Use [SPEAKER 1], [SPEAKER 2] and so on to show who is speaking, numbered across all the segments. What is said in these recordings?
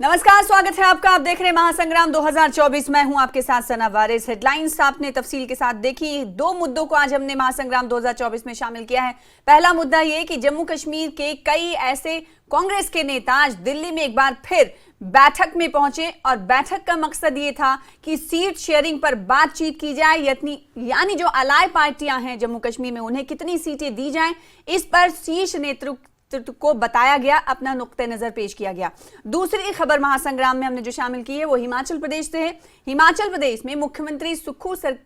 [SPEAKER 1] नमस्कार, स्वागत है आपका। आप देख रहे हैं महासंग्राम 2024। मैं हूं आपके साथ सना वारिस। हेडलाइंस आपने तफसील के साथ देखी। दो मुद्दों को आज हमने महासंग्राम 2024 में शामिल किया है। पहला मुद्दा ये कि जम्मू कश्मीर के कई ऐसे कांग्रेस के नेता आज दिल्ली में एक बार फिर बैठक में पहुंचे और बैठक का मकसद ये था कि सीट शेयरिंग पर बातचीत की जाए, यानी जो अलाय पार्टियां हैं जम्मू कश्मीर में उन्हें कितनी सीटें दी जाएं, इस पर शीर्ष नेतृत्व को बताया गया, अपना नुक्ते नजर पेश किया गया। दूसरी खबर महासंग्राम में हमने जो शामिल की है वो हिमाचल प्रदेश से है। हिमाचल प्रदेश में मुख्यमंत्री सुक्खू सर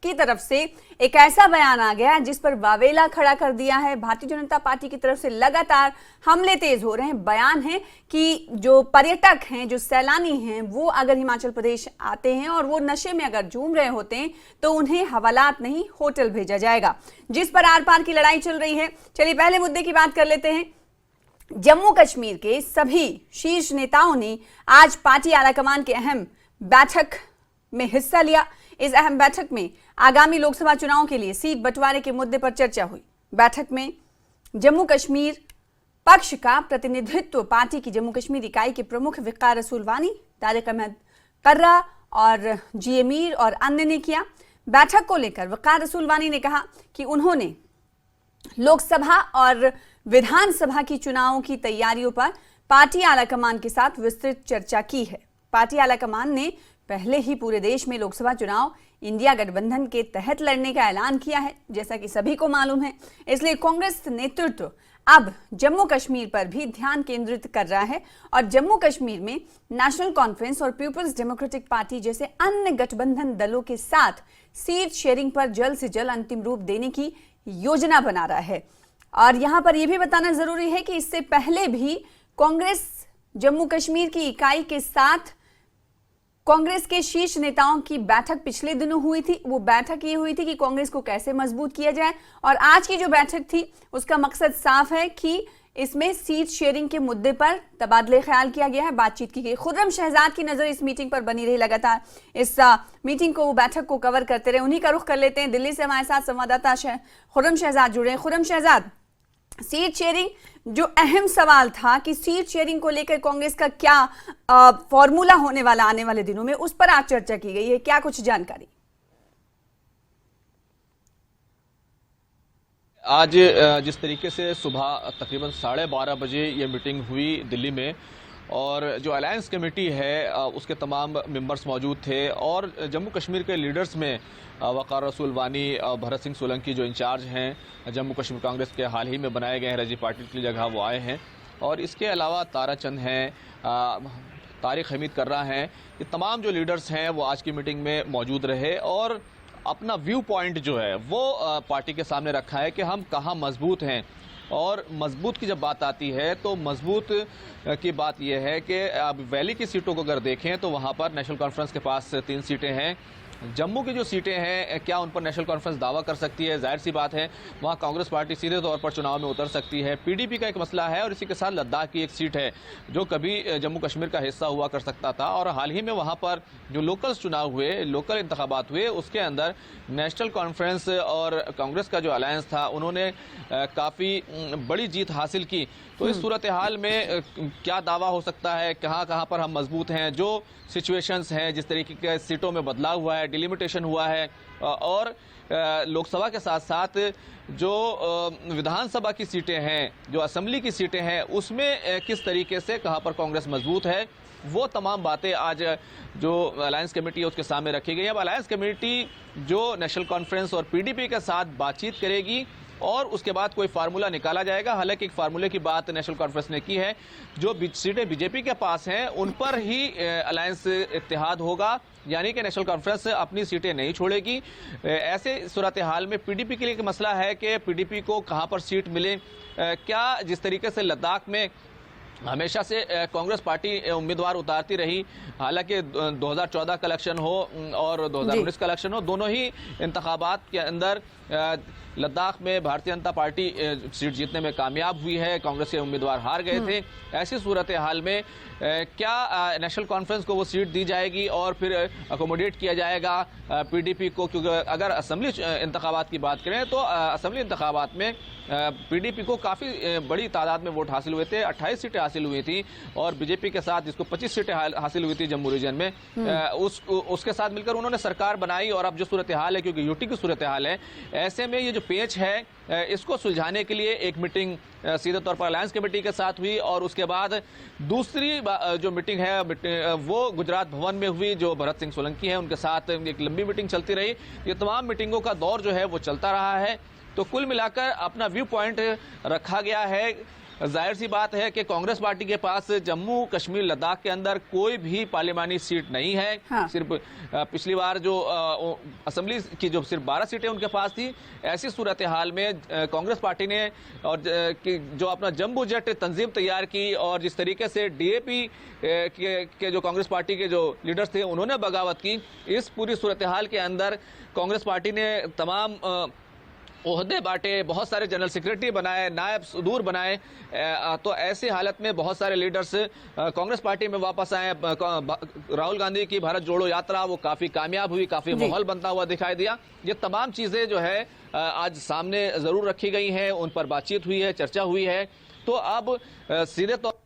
[SPEAKER 1] की तरफ से एक ऐसा बयान आ गया जिस पर वावेला खड़ा कर दिया है। भारतीय जनता पार्टी की तरफ से लगातार हमले तेज हो रहे हैं। बयान है कि जो पर्यटक हैं, जो सैलानी हैं, वो अगर हिमाचल प्रदेश आते हैं और वो नशे में अगर झूम रहे होते हैं तो उन्हें हवालात नहीं होटल भेजा जाएगा, जिस पर आर पार की लड़ाई चल रही है। चलिए पहले मुद्दे की बात कर लेते हैं। जम्मू कश्मीर के सभी शीर्ष नेताओं ने आज पार्टी आलाकमान की अहम बैठक में हिस्सा लिया। इस अहम बैठक में आगामी लोकसभा चुनाव के लिए सीट बंटवारे के मुद्दे पर चर्चा हुई। बैठक में जम्मू कश्मीर पक्ष का प्रतिनिधित्व पार्टी की जम्मू कश्मीर इकाई के प्रमुख वक़ार रसूल वानी, तारिक अहमद कर्रा और जी मीर और अन्य ने किया। बैठक को लेकर वक़ार रसूल वानी ने कहा कि उन्होंने लोकसभा और विधानसभा की चुनावों की तैयारियों पर पार्टी आलाकमान के साथ विस्तृत चर्चा की है। पार्टी आलाकमान ने पहले ही पूरे देश में लोकसभा चुनाव इंडिया गठबंधन के तहत लड़ने का ऐलान किया है, जैसा कि सभी को मालूम है। इसलिए कांग्रेस नेतृत्व अब जम्मू कश्मीर पर भी ध्यान केंद्रित कर रहा है और जम्मू कश्मीर में नेशनल कॉन्फ्रेंस और पीपल्स डेमोक्रेटिक पार्टी जैसे अन्य गठबंधन दलों के साथ सीट शेयरिंग पर जल्द से जल्द अंतिम रूप देने की योजना बना रहा है। और यहां पर यह भी बताना जरूरी है कि इससे पहले भी कांग्रेस जम्मू कश्मीर की इकाई के साथ कांग्रेस के शीर्ष नेताओं की बैठक पिछले दिनों हुई थी। वो बैठक ये हुई थी कि कांग्रेस को कैसे मजबूत किया जाए, और आज की जो बैठक थी उसका मकसद साफ है कि इसमें सीट शेयरिंग के मुद्दे पर तबादले ख्याल किया गया है, बातचीत की गई। खुर्रम शहजाद की नजर इस मीटिंग पर बनी रही लगातार। इस मीटिंग को, बैठक को कवर करते रहे। उन्हीं का रुख कर लेते हैं। दिल्ली से हमारे साथ संवाददाता खुर्रम शहजाद जुड़े हैं। खुर्रम शहजाद, सीट शेयरिंग जो अहम सवाल था कि सीट शेयरिंग को लेकर कांग्रेस का क्या फॉर्मूला होने वाला आने वाले दिनों में, उस पर आज चर्चा की गई है, क्या कुछ जानकारी?
[SPEAKER 2] आज जिस तरीके से सुबह तकरीबन 12:30 बजे ये मीटिंग हुई दिल्ली में, और जो अलायंस कमेटी है उसके तमाम मेंबर्स मौजूद थे, और जम्मू कश्मीर के लीडर्स में वक़ार रसूल वानी, भरत सिंह सोलंकी जो इंचार्ज हैं जम्मू कश्मीर कांग्रेस के, हाल ही में बनाए गए हैं रजी पाटिल की जगह, वो आए हैं। और इसके अलावा तारा चंद हैं, तारिक हमीद कर्रा हैं, ये तमाम जो लीडर्स हैं वो आज की मीटिंग में मौजूद रहे और अपना व्यू पॉइंट जो है वो पार्टी के सामने रखा है कि हम कहाँ मजबूत हैं। और मजबूत की जब बात आती है तो मजबूत की बात यह है कि अब वैली की सीटों को अगर देखें तो वहाँ पर नेशनल कॉन्फ्रेंस के पास 3 सीटें हैं। जम्मू की जो सीटें हैं, क्या उन पर नेशनल कॉन्फ्रेंस दावा कर सकती है? जाहिर सी बात है, वहाँ कांग्रेस पार्टी सीधे तौर पर चुनाव में उतर सकती है। पीडीपी का एक मसला है, और इसी के साथ लद्दाख की एक सीट है जो कभी जम्मू कश्मीर का हिस्सा हुआ कर सकता था। और हाल ही में वहाँ पर जो लोकल चुनाव हुए, लोकल इंतखाबात हुए, उसके अंदर नेशनल कॉन्फ्रेंस और कांग्रेस का जो अलायंस था उन्होंने काफ़ी बड़ी जीत हासिल की। तो इस सूरत हाल में क्या दावा हो सकता है, कहाँ कहाँ पर हम मजबूत हैं? जो सिचुएशंस हैं, जिस तरीके के सीटों में बदलाव हुआ है, डिलिमिटेशन हुआ है, और लोकसभा के साथ साथ जो विधानसभा की सीटें हैं, जो असेंबली की सीटें हैं, उसमें किस तरीके से कहाँ पर कांग्रेस मजबूत है, वो तमाम बातें आज जो अलायंस कमेटी है उसके सामने रखी गई है। अब अलायंस कमेटी जो नेशनल कॉन्फ्रेंस और पीडीपी के साथ बातचीत करेगी और उसके बाद कोई फार्मूला निकाला जाएगा। हालांकि एक फार्मूले की बात नेशनल कॉन्फ्रेंस ने की है, जो सीटें बीजेपी के पास हैं उन पर ही अलायंस इत्तेहाद होगा, यानी कि नेशनल कॉन्फ्रेंस अपनी सीटें नहीं छोड़ेगी। ऐसे सूरत हाल में पीडीपी के लिए एक मसला है कि पीडीपी को कहां पर सीट मिले। क्या जिस तरीके से लद्दाख में हमेशा से कांग्रेस पार्टी उम्मीदवार उतारती रही, हालांकि 2014 का इलेक्शन हो और 2019 का इलेक्शन हो, दोनों ही इंतखाबात के अंदर लद्दाख में भारतीय जनता पार्टी सीट जीतने में कामयाब हुई है, कांग्रेस के उम्मीदवार हार गए थे। ऐसी सूरत हाल में क्या नेशनल कॉन्फ्रेंस को वो सीट दी जाएगी और फिर अकोमोडेट किया जाएगा पीडीपी को? क्योंकि अगर असेंबली इंतखाबात की बात करें तो असेंबली इंतखाबात में पीडीपी को काफ़ी बड़ी तादाद में वोट हासिल हुए थे, 28 सीटें हासिल हुई थी, और बीजेपी के साथ जिसको 25 सीटें हासिल हुई थी जम्मू रीजन में, उसके साथ मिलकर उन्होंने सरकार बनाई। और अब जो सूरत हाल है, क्योंकि यूटी की सूरत हाल है, ऐसे में ये जो पेच है इसको सुलझाने के लिए एक मीटिंग सीधे तौर पर अलायंस कमेटी के साथ हुई, और उसके बाद दूसरी जो मीटिंग है वो गुजरात भवन में हुई, जो भरत सिंह सोलंकी है उनके साथ एक लंबी मीटिंग चलती रही। ये तमाम मीटिंगों का दौर जो है वो चलता रहा है। तो कुल मिलाकर अपना व्यू पॉइंट रखा गया है। जाहिर सी बात है कि कांग्रेस पार्टी के पास जम्मू कश्मीर लद्दाख के अंदर कोई भी पार्लियामानी सीट नहीं है।
[SPEAKER 1] हाँ।
[SPEAKER 2] सिर्फ पिछली बार जो असेंबली की जो सिर्फ 12 सीटें उनके पास थी, ऐसी सूरत हाल में कांग्रेस पार्टी ने और जो अपना जम्बो जेट तंजीम तैयार की, और जिस तरीके से डीएपी के जो कांग्रेस पार्टी के जो लीडर्स थे उन्होंने बगावत की, इस पूरी सूरत हाल के अंदर कांग्रेस पार्टी ने तमाम ओहदे बांटे, बहुत सारे जनरल सेक्रेटरी बनाए, नायब सदूर बनाए। तो ऐसी हालत में बहुत सारे लीडर्स कांग्रेस पार्टी में वापस आए। राहुल गांधी की भारत जोड़ो यात्रा वो काफ़ी कामयाब हुई, काफ़ी माहौल बनता हुआ दिखाई दिया। ये तमाम चीज़ें जो है आज सामने ज़रूर रखी गई हैं, उन पर बातचीत हुई है, चर्चा हुई है। तो अब सीधे तौर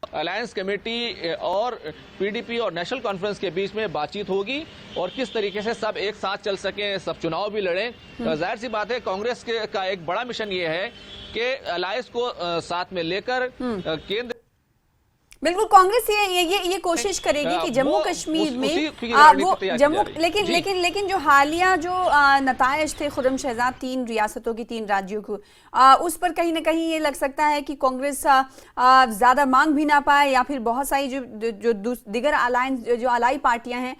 [SPEAKER 2] अलायंस कमेटी और पीडीपी और नेशनल कॉन्फ्रेंस के बीच में बातचीत होगी, और किस तरीके से सब एक साथ चल सकें, सब चुनाव भी लड़ें। जाहिर सी बात है कांग्रेस का एक बड़ा मिशन ये है कि अलायंस को साथ में लेकर केंद्र,
[SPEAKER 1] बिल्कुल कांग्रेस ये कोशिश करेगी कि जम्मू कश्मीर में वो जम्मू, लेकिन जो हालिया जो नतायज थे खुर्रम शहजाद 3 रियासतों की 3 राज्यों को, उस पर कहीं ना कहीं ये लग सकता है कि कांग्रेस ज्यादा मांग भी ना पाए, या फिर बहुत सारी जो दिगर अलायंस जो अलाई पार्टियां हैं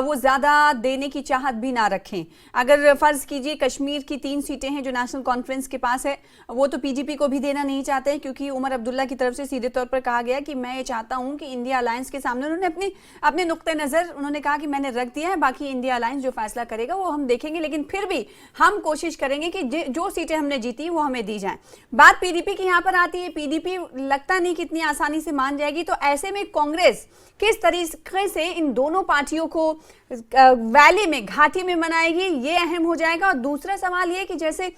[SPEAKER 1] वो ज्यादा देने की चाहत भी ना रखें। अगर फर्ज कीजिए कश्मीर की 3 सीटें हैं जो नेशनल कॉन्फ्रेंस के पास है, वो तो पीडीपी को भी देना नहीं चाहते हैं, क्योंकि उमर अब्दुल्ला की तरफ से सीधे तौर पर कहा गया कि मैं चाहता हूं कि इंडिया अलायंस के सामने, उन्होंने अपने नुक्ते नजर उन्होंने कहा कि मैंने रख दिया है, बाकी इंडिया अलायंस जो फैसला करेगा वो हम देखेंगे, लेकिन फिर भी हम कोशिश करेंगे कि जो सीटें हमने जीती वो हमें दी जाएं। बात पीडीपी की यहां पर आती है, पीडीपी लगता नहीं कि इतनी आसानी से मान जाएगी। तो ऐसे में कांग्रेस किस तरीके से इन दोनों पार्टियों को वैली में, घाटी में मनाएगी, ये अहम हो जाएगा। और दूसरा सवाल ये कि जैसे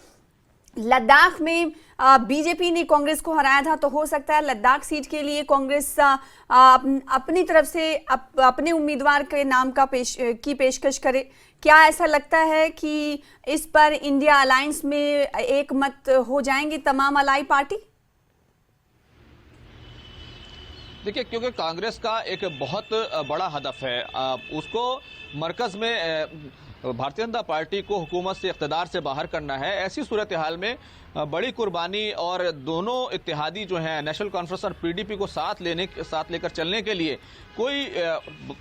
[SPEAKER 1] लद्दाख में बीजेपी ने कांग्रेस को हराया था, तो हो सकता है लद्दाख सीट के लिए कांग्रेस अपनी तरफ से अपने उम्मीदवार के नाम की पेशकश करे। क्या ऐसा लगता है कि इस पर इंडिया अलायंस में एक मत हो जाएंगी तमाम अलाई पार्टी?
[SPEAKER 2] देखिए, क्योंकि कांग्रेस का एक बहुत बड़ा हदफ है, उसको मरकज में भारतीय जनता पार्टी को हुकूमत से, इक़्तिदार से बाहर करना है। ऐसी सूरत हाल में बड़ी कुर्बानी, और दोनों इत्तेहादी जो हैं नेशनल कॉन्फ्रेंस और पीडीपी को साथ लेकर चलने के लिए कोई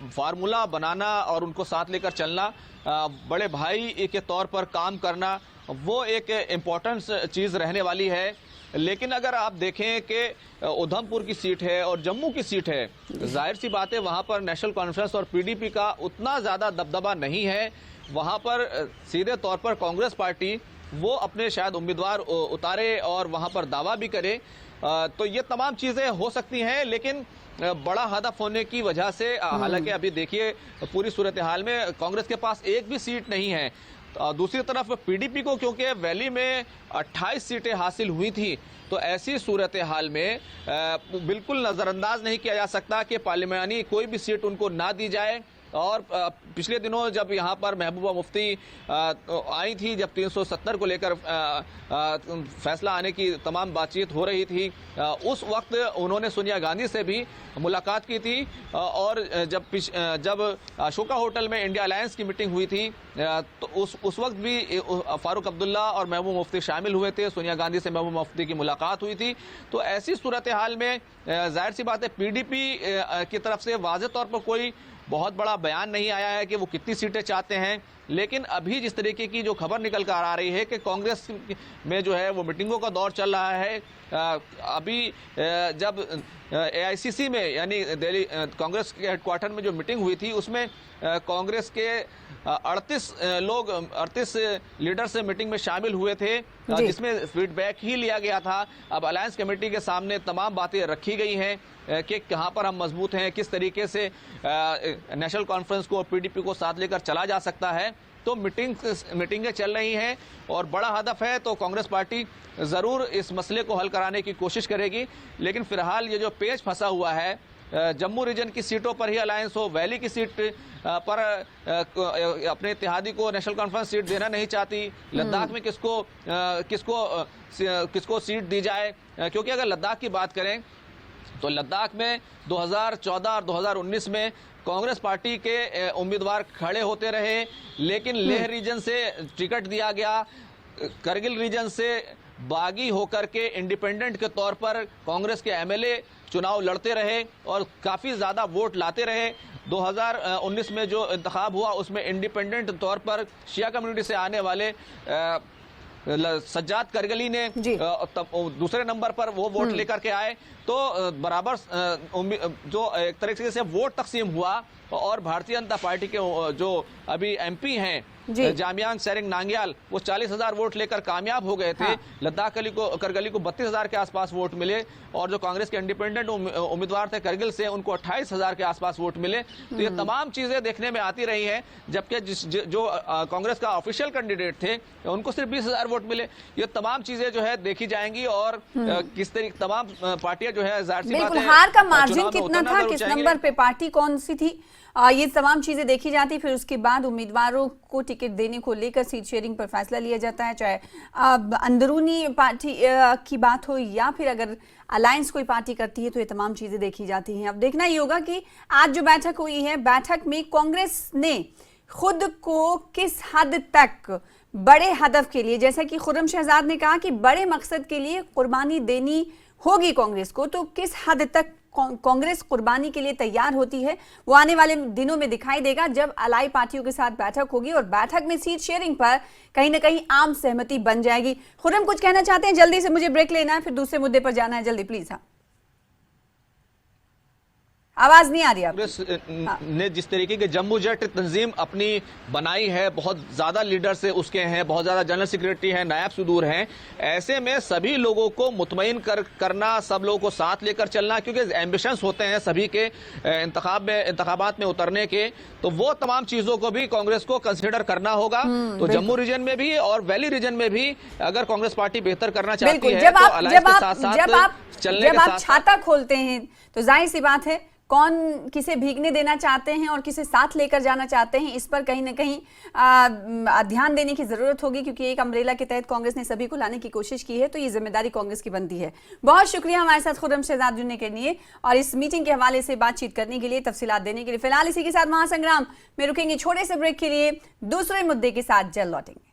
[SPEAKER 2] फार्मूला बनाना और उनको साथ लेकर चलना, बड़े भाई के तौर पर काम करना, वो एक इम्पोर्टेंट चीज़ रहने वाली है। लेकिन अगर आप देखें कि उधमपुर की सीट है और जम्मू की सीट है, जाहिर सी बात है वहाँ पर नेशनल कॉन्फ्रेंस और पीडीपी का उतना ज़्यादा दबदबा नहीं है। वहाँ पर सीधे तौर पर कांग्रेस पार्टी वो अपने शायद उम्मीदवार उतारे और वहाँ पर दावा भी करे। तो ये तमाम चीज़ें हो सकती हैं, लेकिन बड़ा हदफ होने की वजह से, हालांकि अभी देखिए पूरी सूरत हाल में कांग्रेस के पास एक भी सीट नहीं है। दूसरी तरफ पीडीपी को क्योंकि वैली में 28 सीटें हासिल हुई थी, तो ऐसी सूरत हाल में बिल्कुल नज़रअंदाज नहीं किया जा सकता कि पार्लियामानी कोई भी सीट उनको ना दी जाए। और पिछले दिनों जब यहाँ पर महबूबा मुफ्ती आई थी, जब 370 को लेकर फैसला आने की तमाम बातचीत हो रही थी, उस वक्त उन्होंने सोनिया गांधी से भी मुलाकात की थी। और जब अशोका होटल में इंडिया अलायंस की मीटिंग हुई थी, तो उस वक्त भी फारूक अब्दुल्ला और महबूबा मुफ्ती शामिल हुए थे, सोनिया गांधी से महबूबा मुफ्ती की मुलाकात हुई थी। तो ऐसी सूरत हाल में जाहिर सी बात है पीडीपी की तरफ से वाज़ेह तौर पर कोई बहुत बड़ा बयान नहीं आया है कि वो कितनी सीटें चाहते हैं। लेकिन अभी जिस तरीके की जो खबर निकल कर आ रही है कि कांग्रेस में जो है वो मीटिंगों का दौर चल रहा है। अभी जब AICC में यानी दिल्ली कांग्रेस के हेडक्वार्टर में जो मीटिंग हुई थी उसमें कांग्रेस के 38 लीडर से मीटिंग में शामिल हुए थे, जिसमें फीडबैक ही लिया गया था। अब अलायंस कमेटी के सामने तमाम बातें रखी गई हैं कि कहां पर हम मजबूत हैं, किस तरीके से नेशनल कॉन्फ्रेंस को PDP को साथ लेकर चला जा सकता है। तो मीटिंगें चल रही हैं और बड़ा हदफ है, तो कांग्रेस पार्टी ज़रूर इस मसले को हल कराने की कोशिश करेगी। लेकिन फिलहाल ये जो पेच फंसा हुआ है, जम्मू रीजन की सीटों पर ही अलायंस हो, वैली की सीट पर अपने इत्तेहादी को नेशनल कॉन्फ्रेंस सीट देना नहीं चाहती, लद्दाख में किसको सीट दी जाए। क्योंकि अगर लद्दाख की बात करें तो लद्दाख में 2014 और 2019 में कांग्रेस पार्टी के उम्मीदवार खड़े होते रहे, लेकिन लेह रीजन से टिकट दिया गया। करगिल रीजन से बागी होकर के इंडिपेंडेंट के तौर पर कांग्रेस के MLA चुनाव लड़ते रहे और काफ़ी ज़्यादा वोट लाते रहे। 2019 में जो इंतखाब हुआ उसमें इंडिपेंडेंट तौर पर शिया कम्युनिटी से आने वाले सज्जाद करगली ने दूसरे नंबर पर वो वोट लेकर के आए। तो बराबर जो एक तरीके से वोट तकसीम हुआ और भारतीय जनता पार्टी के जो अभी MP हैं जामियांग सेरिंग नांग्याल, वो 40,000 वोट लेकर कामयाब हो गए थे। लद्दाख करगली को 32,000 के आसपास वोट मिले और जो कांग्रेस के इंडिपेंडेंट उम्मीदवार थे करगिल से, उनको 28,000 के आसपास वोट मिले। तो ये तमाम चीजें देखने में आती रही हैं, जबकि जो कांग्रेस का ऑफिशियल कैंडिडेट थे उनको सिर्फ 20,000 वोट मिले। ये तमाम चीजें जो है देखी जाएंगी और किस तरीके तमाम पार्टियां जो है जाहिर सी बात है
[SPEAKER 1] हार का मार्जिन कितना था, किस नंबर पे पार्टी कौन सी थी, ये तमाम चीजें देखी जाती। फिर उसके बाद उम्मीदवारों को टिकट देने को लेकर सीट शेयरिंग पर फैसला लिया जाता है, चाहे अंदरूनी पार्टी की बात हो या फिर अगर अलायंस कोई पार्टी करती है तो ये तमाम चीजें देखी जाती हैं। अब देखना ये होगा कि आज जो बैठक हुई है, बैठक में कांग्रेस ने खुद को किस हद तक बड़े हदफ के लिए, जैसा कि खुर्रम शहजाद ने कहा कि बड़े मकसद के लिए कुर्बानी देनी होगी कांग्रेस को, तो किस हद तक कांग्रेस कुर्बानी के लिए तैयार होती है वो आने वाले दिनों में दिखाई देगा, जब अलाई पार्टियों के साथ बैठक होगी और बैठक में सीट शेयरिंग पर कहीं ना कहीं आम सहमति बन जाएगी। खुर्रम कुछ कहना चाहते हैं? जल्दी से, मुझे ब्रेक लेना है, फिर दूसरे मुद्दे पर जाना है, जल्दी प्लीज। हाँ, आवाज नहीं आ रही आप।
[SPEAKER 2] कांग्रेस ने जिस तरीके के जम्मू जेट तंजीम अपनी बनाई है, बहुत ज्यादा लीडर से उसके हैं, बहुत ज्यादा जनरल सेक्रेटरी हैं, नायब सुदूर हैं, ऐसे में सभी लोगों को मुतमईन करना, सब लोगों को साथ लेकर चलना, क्योंकि एम्बिशंस होते हैं सभी के इंतखाबात में उतरने के, तो वो तमाम चीजों को भी कांग्रेस को कंसिडर करना होगा। तो जम्मू रीजन में भी और वैली रीजन में भी अगर कांग्रेस पार्टी बेहतर करना चाहती है तो अलायंस के साथ साथ चलने के साथ छाता
[SPEAKER 1] खोलते हैं तो जाहिर सी बात है कौन किसे भीगने देना चाहते हैं और किसे साथ लेकर जाना चाहते हैं, इस पर कहीं ना कहीं ध्यान देने की जरूरत होगी, क्योंकि एक अम्ब्रेला के तहत कांग्रेस ने सभी को लाने की कोशिश की है, तो ये जिम्मेदारी कांग्रेस की बनती है। बहुत शुक्रिया हमारे साथ खुर्रम शहजाद जुड़ने के लिए और इस मीटिंग के हवाले से बातचीत करने के लिए, तफसीलात देने के लिए। फिलहाल इसी के साथ महासंग्राम में रुकेंगे छोटे से ब्रेक के लिए, दूसरे मुद्दे के साथ जल्द लौटेंगे।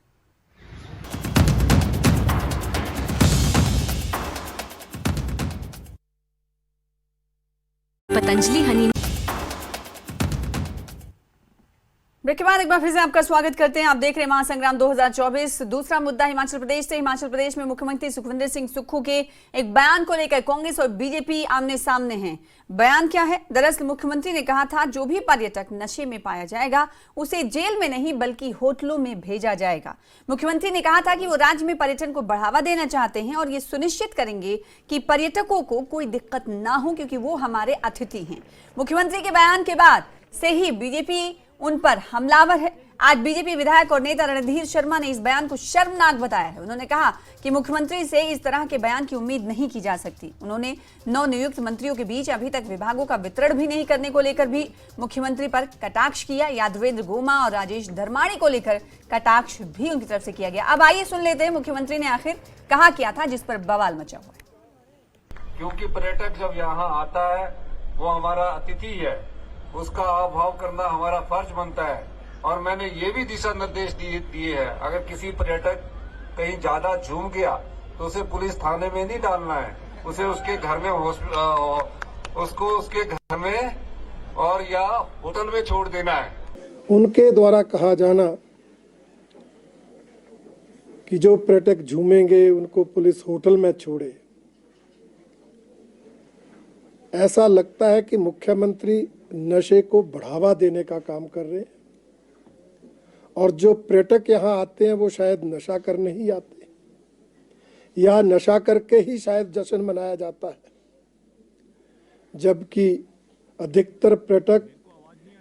[SPEAKER 3] पतंजलि हनी।
[SPEAKER 1] ब्रेक के बाद एक बार फिर से आपका स्वागत करते हैं। आप देख रहे हैं महासंग्राम 2024। दूसरा मुद्दा हिमाचल प्रदेश से। हिमाचल प्रदेश में मुख्यमंत्री सुखविंदर सिंह सुक्खू के एक बयान को लेकर कांग्रेस और बीजेपी आमने सामने हैं। बयान क्या है? दरअसल मुख्यमंत्री ने कहा था जो भी पर्यटक नशे में पाया जाएगा उसे जेल में नहीं बल्कि होटलों में भेजा जाएगा। मुख्यमंत्री ने कहा था कि वो राज्य में पर्यटन को बढ़ावा देना चाहते हैं और ये सुनिश्चित करेंगे कि पर्यटकों को कोई दिक्कत ना हो, क्योंकि वो हमारे अतिथि हैं। मुख्यमंत्री के बयान के बाद से ही बीजेपी उन पर हमलावर है। आज बीजेपी विधायक और नेता रणधीर शर्मा ने इस बयान को शर्मनाक बताया है। उन्होंने कहा कि मुख्यमंत्री से इस तरह के बयान की उम्मीद नहीं की जा सकती। उन्होंने नवनियुक्त मंत्रियों के बीच अभी तक विभागों का वितरण भी नहीं करने को लेकर भी मुख्यमंत्री पर कटाक्ष किया। यादवेंद्र गोमा और राजेश धर्माणी को लेकर कटाक्ष भी उनकी तरफ से किया गया। अब आइए सुन लेते हैं मुख्यमंत्री ने आखिर कहा क्या था जिस पर बवाल मचा हुआ है।
[SPEAKER 4] क्योंकि पर्यटक जब यहाँ आता है वो हमारा अतिथि है, उसका अभाव करना हमारा फर्ज बनता है। और मैंने ये भी दिशा निर्देश दिए हैं, अगर किसी पर्यटक कहीं ज्यादा झूम गया तो उसे पुलिस थाने में नहीं डालना है, उसे उसके घर में उसको उसके घर में और या होटल में छोड़ देना है।
[SPEAKER 5] उनके द्वारा कहा जाना
[SPEAKER 3] कि जो पर्यटक झूमेंगे उनको पुलिस होटल में छोड़े। ऐसा लगता है कि मुख्यमंत्री नशे को बढ़ावा देने का काम कर रहे हैं और जो पर्यटक यहाँ आते हैं वो शायद नशा करने ही आते हैं या नशा करके ही शायद जश्न मनाया जाता है, जबकि अधिकतर पर्यटक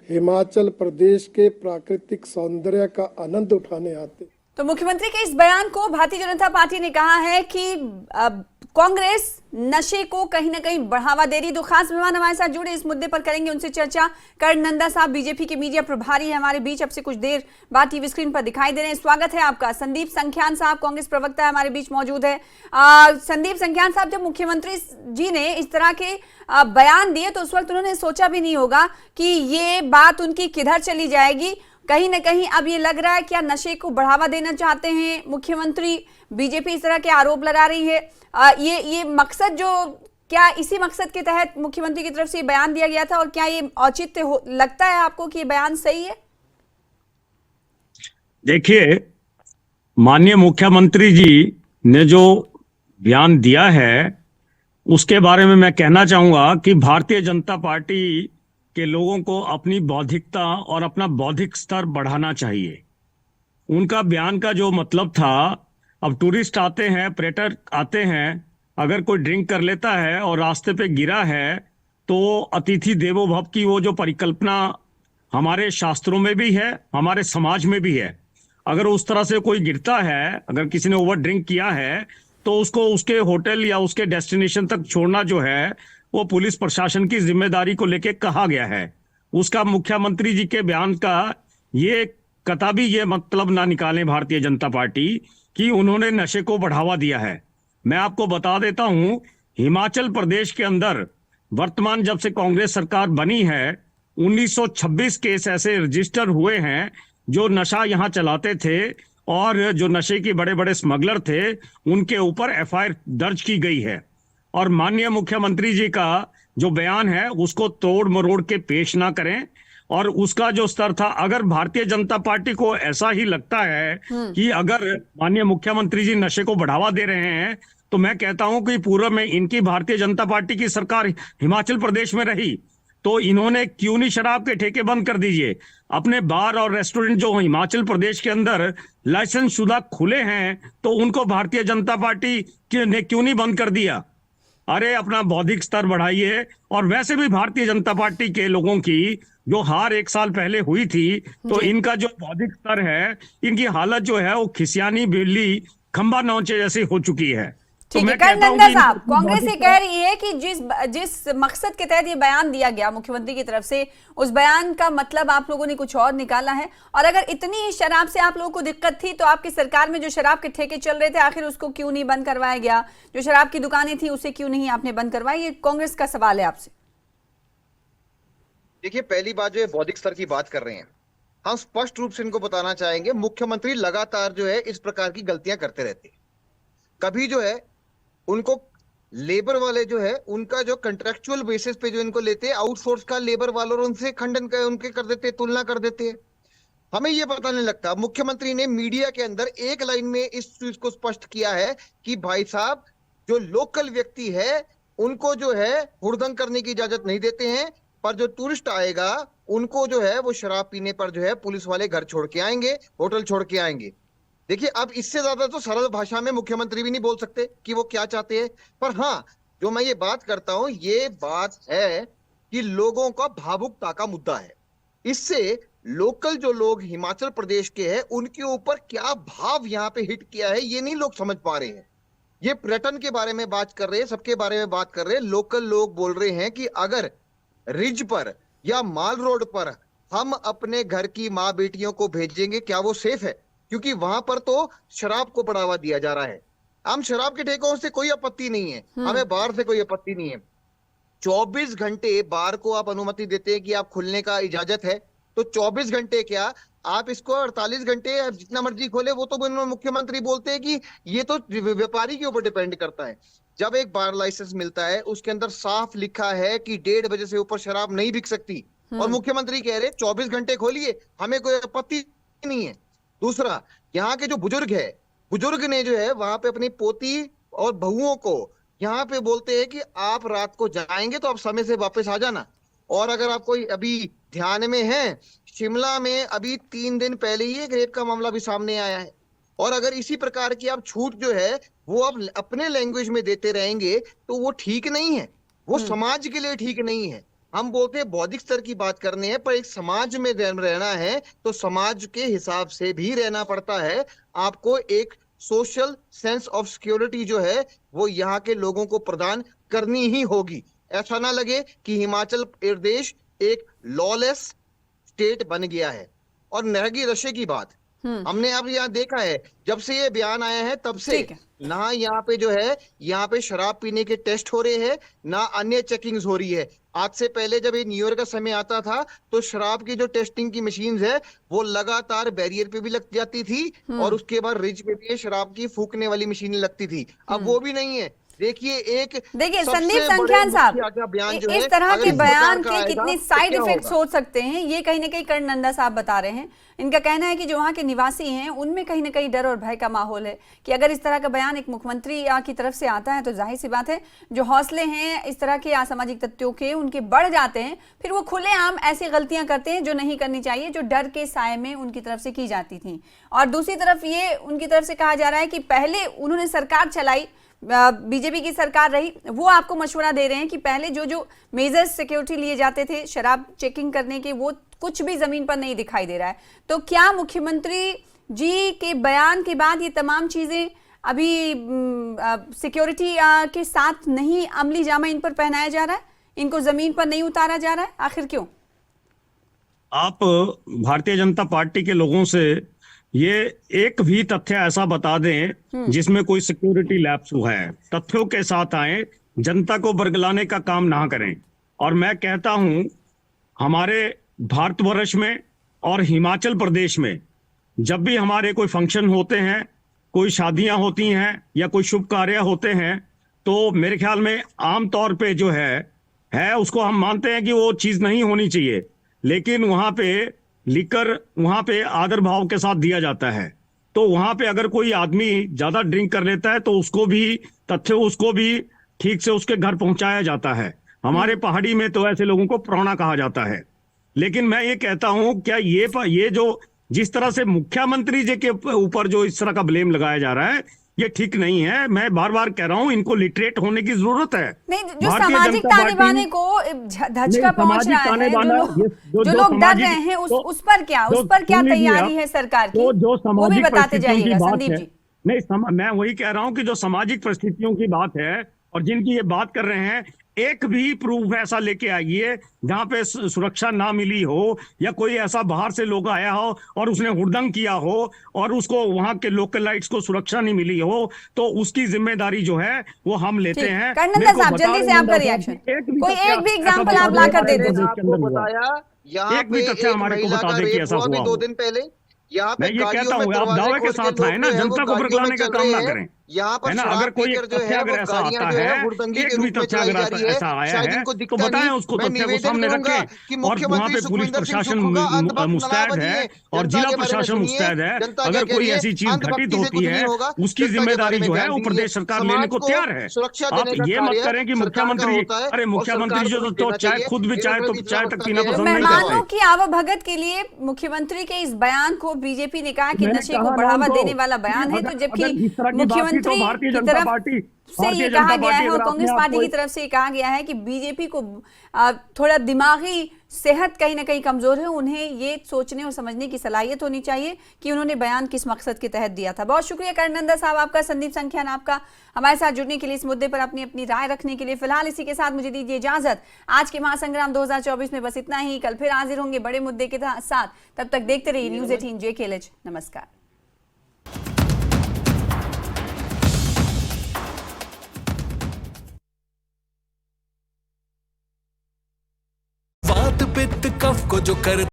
[SPEAKER 3] हिमाचल प्रदेश के प्राकृतिक सौंदर्य का आनंद उठाने आते हैं।
[SPEAKER 1] तो मुख्यमंत्री के इस बयान को भारतीय जनता पार्टी ने कहा है कि कांग्रेस नशे को कहीं ना कहीं बढ़ावा दे रही। तो खास मेहमान हमारे साथ जुड़े इस मुद्दे पर करेंगे उनसे चर्चा। कर्ण नंदा साहब बीजेपी के मीडिया प्रभारी है हमारे बीच, अब से कुछ देर बाद टीवी स्क्रीन पर दिखाई दे रहे हैं। स्वागत है आपका। संदीप संख्यान साहब कांग्रेस प्रवक्ता है हमारे बीच मौजूद है। संदीप संख्यान साहब, जब मुख्यमंत्री जी ने इस तरह के बयान दिए तो उस वक्त उन्होंने सोचा भी नहीं होगा कि ये बात उनकी किधर चली जाएगी। कहीं ना कहीं अब ये लग रहा है क्या नशे को बढ़ावा देना चाहते हैं मुख्यमंत्री, बीजेपी इस तरह के आरोप लगा रही है। ये मकसद जो क्या इसी मकसद के तहत मुख्यमंत्री की तरफ से बयान दिया गया था और क्या ये औचित्य लगता है आपको कि ये बयान सही है?
[SPEAKER 5] देखिए, माननीय मुख्यमंत्री जी ने जो बयान दिया है उसके बारे में मैं कहना चाहूंगा कि भारतीय जनता पार्टी के लोगों को अपनी बौद्धिकता और अपना बौद्धिक स्तर बढ़ाना चाहिए। उनका बयान का जो मतलब था, अब टूरिस्ट आते हैं, पर्यटक आते हैं, अगर कोई ड्रिंक कर लेता है और रास्ते पे गिरा है तो अतिथि देवो भव की वो जो परिकल्पना हमारे शास्त्रों में भी है, हमारे समाज में भी है। अगर उस तरह से कोई गिरता है, अगर किसी ने ओवर ड्रिंक किया है तो उसको उसके होटल या उसके डेस्टिनेशन तक छोड़ना जो है वो पुलिस प्रशासन की जिम्मेदारी को लेके कहा गया है। उसका मुख्यमंत्री जी के बयान का ये कतई ये मतलब ना निकालें भारतीय जनता पार्टी कि उन्होंने नशे को बढ़ावा दिया है। मैं आपको बता देता हूं, हिमाचल प्रदेश के अंदर वर्तमान जब से कांग्रेस सरकार बनी है 1926 केस ऐसे रजिस्टर हुए हैं जो नशा यहां चलाते थे और जो नशे के बड़े बड़े स्मगलर थे उनके ऊपर एफआईआर दर्ज की गई है। और माननीय मुख्यमंत्री जी का जो बयान है उसको तोड़ मरोड़ के पेश ना करें। और उसका जो स्तर था, अगर भारतीय जनता पार्टी को ऐसा ही लगता है कि अगर माननीय मुख्यमंत्री जी नशे को बढ़ावा दे रहे हैं तो मैं कहता हूं कि पूर्व में इनकी भारतीय जनता पार्टी की सरकार हिमाचल प्रदेश में रही तो इन्होंने क्यों नहीं शराब के ठेके बंद कर दीजिए। अपने बार और रेस्टोरेंट जो हिमाचल प्रदेश के अंदर लाइसेंस शुदा खुले हैं तो उनको भारतीय जनता पार्टी ने क्यों नहीं बंद कर दिया। अरे अपना बौद्धिक स्तर बढ़ाइए। और वैसे भी भारतीय जनता पार्टी के लोगों की जो हार 1 साल पहले हुई थी तो इनका जो बौद्धिक स्तर है, इनकी हालत जो है वो खिसियानी बिल्ली खंबा नौचे जैसी हो चुकी है।
[SPEAKER 1] ठीक है कर्णनंदा साहब, कांग्रेस ये कह रही है कि जिस मकसद के तहत ये बयान दिया गया मुख्यमंत्री की तरफ से, उस बयान का मतलब आप लोगों ने कुछ और निकाला है। और अगर इतनी शराब से आप लोगों को दिक्कत थी तो आपकी सरकार में जो शराब के ठेके चल रहे थे आखिर उसको क्यों नहीं बंद करवाया गया? जो शराब की दुकानें थी उसे क्यों नहीं आपने बंद करवाई? ये कांग्रेस का सवाल है आपसे।
[SPEAKER 6] देखिए, पहली बात जो है बौद्धिक स्तर की बात कर रहे हैं, हम स्पष्ट रूप से इनको बताना चाहेंगे मुख्यमंत्री लगातार जो है इस प्रकार की गलतियां करते रहते हैं। कभी जो है उनको लेबर वाले जो है उनका जो कंट्रेक्चुअल बेसिस पे जो इनको लेते हैं आउटसोर्स का लेबर वालों और उनसे खंडन कर उनके कर देते, तुलना कर देते हैं। हमें ये पता नहीं लगता। मुख्यमंत्री ने मीडिया के अंदर एक लाइन में इस चीज को स्पष्ट किया है कि भाई साहब जो लोकल व्यक्ति है उनको जो है हुड़दंग करने की इजाजत नहीं देते हैं, पर जो टूरिस्ट आएगा उनको जो है वो शराब पीने पर जो है पुलिस वाले घर छोड़ के आएंगे, होटल छोड़ के आएंगे। देखिए, अब इससे ज्यादा तो सरल भाषा में मुख्यमंत्री भी नहीं बोल सकते कि वो क्या चाहते हैं। पर हाँ, जो मैं ये बात करता हूं, ये बात है कि लोगों का भावुकता का मुद्दा है। इससे लोकल जो लोग हिमाचल प्रदेश के हैं उनके ऊपर क्या भाव यहाँ पे हिट किया है ये नहीं लोग समझ पा रहे हैं। ये पर्यटन के बारे में बात कर रहे हैं, सबके बारे में बात कर रहे हैं। लोकल लोग बोल रहे हैं कि अगर रिज पर या माल रोड पर हम अपने घर की माँ बेटियों को भेजेंगे, क्या वो सेफ है? क्योंकि वहां पर तो शराब को बढ़ावा दिया जा रहा है। हम शराब के ठेकों से कोई आपत्ति नहीं है, हमें बार से कोई आपत्ति नहीं है। 24 घंटे बार को आप अनुमति देते हैं कि आप खुलने का इजाजत है, तो 24 घंटे क्या आप इसको 48 घंटे जितना मर्जी खोले, वो तो मुख्यमंत्री बोलते हैं कि ये तो व्यापारी के ऊपर डिपेंड करता है। जब एक बार लाइसेंस मिलता है उसके अंदर साफ लिखा है कि 1:30 बजे से ऊपर शराब नहीं बिक सकती, और मुख्यमंत्री कह रहे 24 घंटे खोलिए, हमें कोई आपत्ति नहीं है। दूसरा, यहाँ के जो बुजुर्ग है बुजुर्ग ने जो है वहां पे अपनी पोती और बहुओं को यहाँ पे बोलते हैं कि आप रात को जाएंगे तो आप समय से वापस आ जाना। और अगर आपको अभी ध्यान में है, शिमला में अभी 3 दिन पहले ही एक रेप का मामला भी सामने आया है। और अगर इसी प्रकार की आप छूट जो है वो आप अपने लैंग्वेज में देते रहेंगे तो वो ठीक नहीं है, वो समाज के लिए ठीक नहीं है। हम बोलते हैं बौद्धिक स्तर की बात करने हैं, पर एक समाज में रहना है तो समाज के हिसाब से भी रहना पड़ता है। आपको एक सोशल सेंस ऑफ सिक्योरिटी जो है वो यहाँ के लोगों को प्रदान करनी ही होगी। ऐसा ना लगे कि हिमाचल प्रदेश एक लॉलेस स्टेट बन गया है। और नहगी नशे की बात हमने अब यहाँ देखा है, जब से ये बयान आया है तब से
[SPEAKER 1] ठीक है।
[SPEAKER 6] ना यहाँ पे जो है यहाँ पे शराब पीने के टेस्ट हो रहे हैं, ना अन्य चेकिंग्स हो रही है। आज से पहले जब ये न्यू ईयर का समय आता था तो शराब की जो टेस्टिंग की मशीन्स है वो लगातार बैरियर पे भी लग जाती थी और उसके बाद रिज पे भी शराब की फूकने वाली मशीनें लगती थी। अब वो भी नहीं है। देखिए
[SPEAKER 1] देखिए संदीप संख्यान साहब, इस तरह के बयान के कितने साइड इफेक्ट्स हो सकते हैं ये कहीं ना कहीं कर्णनंदा साहब बता रहे हैं। इनका कहना है कि जो वहाँ के निवासी हैं उनमें कहीं ना कहीं डर और भय का माहौल है कि अगर इस तरह का बयान एक मुख्यमंत्री की तरफ से आता है तो जाहिर सी बात है जो हौसले हैं इस तरह के असामाजिक तत्वों के उनके बढ़ जाते हैं, फिर वो खुलेआम ऐसी गलतियां करते हैं जो नहीं करनी चाहिए, जो डर के साए में उनकी तरफ से की जाती थी। और दूसरी तरफ ये उनकी तरफ से कहा जा रहा है कि पहले उन्होंने सरकार चलाई, बीजेपी की सरकार रही, वो आपको मशवरा दे रहे हैं कि पहले जो जो मेजर्स सिक्योरिटी लिए जाते थे शराब चेकिंग करने के वो कुछ भी जमीन पर नहीं दिखाई दे रहा है। तो क्या मुख्यमंत्री जी के बयान के बाद ये तमाम चीजें अभी सिक्योरिटी के साथ नहीं अमली जामा इन पर पहनाया जा रहा है, इनको जमीन पर नहीं उतारा जा रहा है, आखिर क्यों?
[SPEAKER 5] आप भारतीय जनता पार्टी के लोगों से ये एक भी तथ्य ऐसा बता दें जिसमें कोई सिक्योरिटी लैप्स हुआ है। तथ्यों के साथ आए, जनता को बरगलाने का काम ना करें। और मैं कहता हूं हमारे भारतवर्ष में और हिमाचल प्रदेश में जब भी हमारे कोई फंक्शन होते हैं, कोई शादियां होती हैं या कोई शुभ कार्य होते हैं तो मेरे ख्याल में आमतौर पे जो है उसको हम मानते हैं कि वो चीज नहीं होनी चाहिए, लेकिन वहां पे लिकर वहां पे आदर भाव के साथ दिया जाता है। तो वहां पे अगर कोई आदमी ज्यादा ड्रिंक कर लेता है तो उसको भी ठीक से उसके घर पहुंचाया जाता है। हमारे पहाड़ी में तो ऐसे लोगों को प्रौढ़ा कहा जाता है। लेकिन मैं ये कहता हूं क्या ये जो जिस तरह से मुख्यमंत्री जी के ऊपर जो इस तरह का ब्लेम लगाया जा रहा है ये ठीक नहीं है। मैं बार बार कह रहा हूं इनको लिटरेट होने की जरूरत है।
[SPEAKER 1] नहीं, जो सामाजिक ताने-बाने को धचका पहुंच रहा है, जो लोग डर रहे हैं उस पर क्या तैयारी है सरकार की, वो भी बताते जाइएगा संदीप जी।
[SPEAKER 5] नहीं, मैं वही कह रहा हूं कि जो सामाजिक परिस्थितियों की बात है और जिनकी ये बात कर रहे हैं, एक भी प्रूफ ऐसा लेके आइए जहां पे सुरक्षा ना मिली हो या कोई ऐसा बाहर से लोग आया हो और उसने हुड़दंग किया हो और उसको वहां के लोकलाइट्स को सुरक्षा नहीं मिली हो, तो उसकी जिम्मेदारी जो है वो हम लेते हैं।
[SPEAKER 1] कर्णनंदा साहब जल्दी से आपका रिएक्शन, कोई एक भी एग्जांपल आप ला कर दे दीजिए।
[SPEAKER 5] एक भी तथ्य हमारे को बता दे कि ऐसा हुआ
[SPEAKER 6] 2 दिन पहले यहाँ पे
[SPEAKER 5] ये कहता हूँ आप दावे के साथ आए ना, जनता को बरगलाने का काम ना करें।
[SPEAKER 6] यहाँ पर
[SPEAKER 5] अगर कोई तथ्य अगर ऐसा आता है, एक भी तथ्य अगर ऐसा आया है तो बताएं उसको, तथ्य को सामने रखें। और वहाँ पे पुलिस प्रशासन मुस्तैद है और जिला प्रशासन मुस्तैद है। अगर कोई ऐसी चीज घटित होती है उसकी जिम्मेदारी जो है वो प्रदेश सरकार लेने को तैयार है। आप ये मत करें कि मुख्यमंत्री, अरे मुख्यमंत्री जो तो चाय खुद भी चाय तक पीना पसंद नहीं
[SPEAKER 1] मेहमानों
[SPEAKER 5] करते।
[SPEAKER 1] की आवभगत के लिए मुख्यमंत्री के इस बयान को बीजेपी ने कहा कि नशे को बढ़ावा देने वाला बयान है, तो जबकि मुख्यमंत्री
[SPEAKER 5] भारतीय
[SPEAKER 1] की
[SPEAKER 5] जनता
[SPEAKER 1] तरफ
[SPEAKER 5] पार्टी
[SPEAKER 1] से ये कहा गया है और कांग्रेस पार्टी की तरफ से कहा गया है कि बीजेपी को थोड़ा दिमागी सेहत कहीं ना कहीं कमजोर है, उन्हें ये सोचने और समझने की सलाहियत होनी चाहिए कि उन्होंने बयान किस मकसद के तहत दिया था। बहुत शुक्रिया कर्णनंदा साहब आपका, संदीप संख्यान आपका हमारे साथ जुड़ने के लिए, इस मुद्दे पर अपनी राय रखने के लिए। फिलहाल इसी के साथ मुझे दीजिए इजाजत। आज के महासंग्राम 2024 में बस इतना ही। कल फिर हाजिर होंगे बड़े मुद्दे के साथ। तब तक देखते रहिए न्यूज़ 18 JKLH। नमस्कार।
[SPEAKER 7] वात पित्त कफ को जो कर